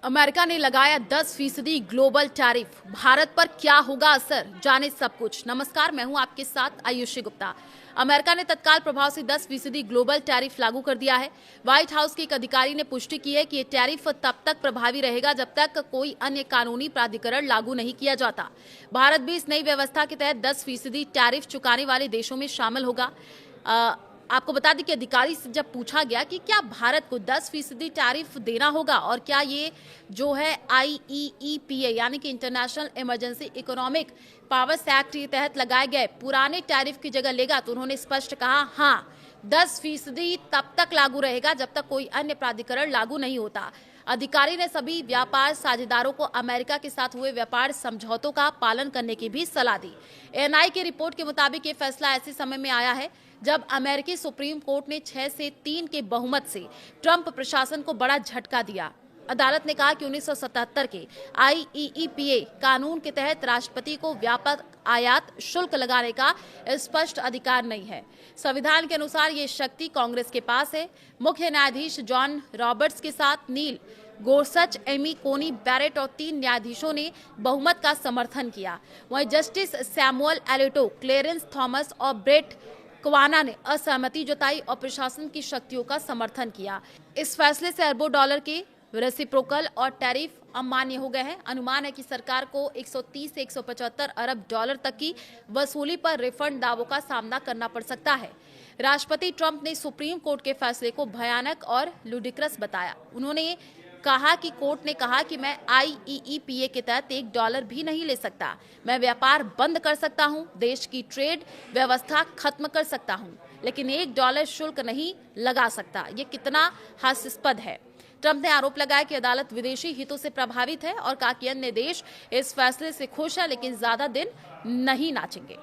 America ने लगाया 10% global tariff. Bharat पर क्या होगा असर, जाने सब कुछ। नमस्कार, मैं हूं आपके साथ आयुषी गुप्ता। अमेरिका ने तत्काल प्रभाव से 10% ग्लोबल टैरिफ लागू कर दिया है। व्हाइट हाउस के एक अधिकारी ने पुष्टि की है कि यह टैरिफ तब तक प्रभावी रहेगा जब तक कोई अन्य कानूनी प्राधिकरण लागू नहीं किया जाता। भारत भी इस नई व्यवस्था के तहत 10% टैरिफ चुकाने वाले देशों में शामिल होगा। आपको बता दें कि अधिकारी से जब पूछा गया कि क्या भारत को 10% टैरिफ देना होगा और क्या ये जो है IEEPA यानी कि international emergency economic powers act के तहत लगाए गए पुराने टैरिफ की जगह लेगा, तो उन्होंने स्पष्ट कहा हाँ, 10% तब तक लागू रहेगा जब तक कोई अन्य प्राधिकरण लागू नहीं होता। अधिकारी ने सभी व्यापार साझेदारों को अमेरिका के साथ हुए व्यापार समझौतों का पालन करने की भी सलाह दी। ANI की रिपोर्ट के मुताबिक ये फैसला ऐसे समय में आया है जब अमेरिकी सुप्रीम कोर्ट ने 6 से 3 के बहुमत से ट्रंप प्रशासन को बड़ा झटका दिया। अदालत ने कहा कि 1977 के IEEPA कानून के तहत राष्ट्रपति को व्यापक आयात शुल्क लगाने का स्पष्ट अधिकार नहीं है। संविधान के अनुसार ये शक्ति कांग्रेस के पास है। मुख्य न्यायाधीश जॉन रॉबर्ट्स के साथ नील गोरसच, एमी कोनी बैरेट और 3 न्यायाधीशों ने बहुमत का समर्थन किया। वहीं जस्टिस सैमुअल एलिटो, क्लेरेंस थॉमस और ब्रेट कवाना ने असहमति जताई और प्रशासन की शक्तियों का समर्थन किया। इस फैसले से अरबों डॉलर के रेसिप्रोकल और टैरिफ अमान्य हो गए हैं। अनुमान है कि सरकार को 130 से 175 अरब डॉलर तक की वसूली पर रिफंड दावों का सामना करना पड़ सकता है। राष्ट्रपति ट्रंप ने सुप्रीम कोर्ट के फैसले को भयानक और लुडिक्रस बताया। उन्होंने कहा कि कोर्ट ने कहा कि मैं IEEPA के तहत $1 भी नहीं ले सकता। मैं व्यापार बंद कर सकता हूं, देश की ट्रेड व्यवस्था खत्म कर सकता हूं, लेकिन $1 शुल्क नहीं लगा सकता। ये कितना हास्यास्पद है। ट्रंप ने आरोप लगाया कि अदालत विदेशी हितों से प्रभावित है और कहा कि अन्य देश इस फैसले से खुश है लेकिन ज्यादा दिन नहीं नाचेंगे।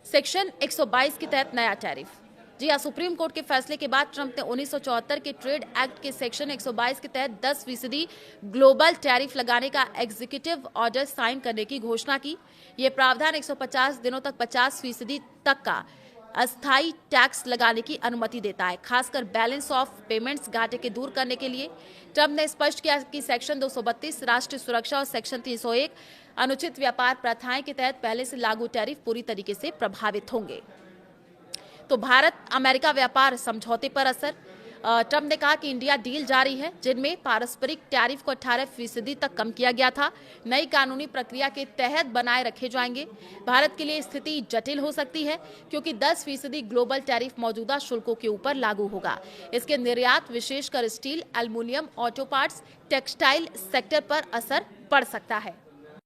सेक्शन 122 के तहत नया टैरिफ। जी हाँ, सुप्रीम कोर्ट के फैसले के बाद ट्रंप ने 1974 के ट्रेड एक्ट के सेक्शन 122 के तहत 10% ग्लोबल टैरिफ लगाने का एग्जीक्यूटिव ऑर्डर साइन करने की घोषणा की। ये प्रावधान 150 दिनों तक 50% तक का अस्थायी टैक्स लगाने की अनुमति देता है, खासकर बैलेंस ऑफ पेमेंट्स घाटे के दूर करने के लिए। ट्रंप ने स्पष्ट किया कि सेक्शन 232 राष्ट्रीय सुरक्षा और सेक्शन 301 अनुचित व्यापार प्रथाएं के तहत पहले से लागू टैरिफ पूरी तरीके से प्रभावित होंगे। तो भारत अमेरिका व्यापार समझौते पर असर। ट्रंप ने कहा कि इंडिया डील जारी है जिनमें पारस्परिक टैरिफ को 18% तक कम किया गया था, नई कानूनी प्रक्रिया के तहत बनाए रखे जाएंगे। भारत के लिए स्थिति जटिल हो सकती है क्योंकि 10% ग्लोबल टैरिफ मौजूदा शुल्कों के ऊपर लागू होगा। इसके निर्यात विशेषकर steel, aluminium, auto parts, textile sector पर असर पड़ सकता है।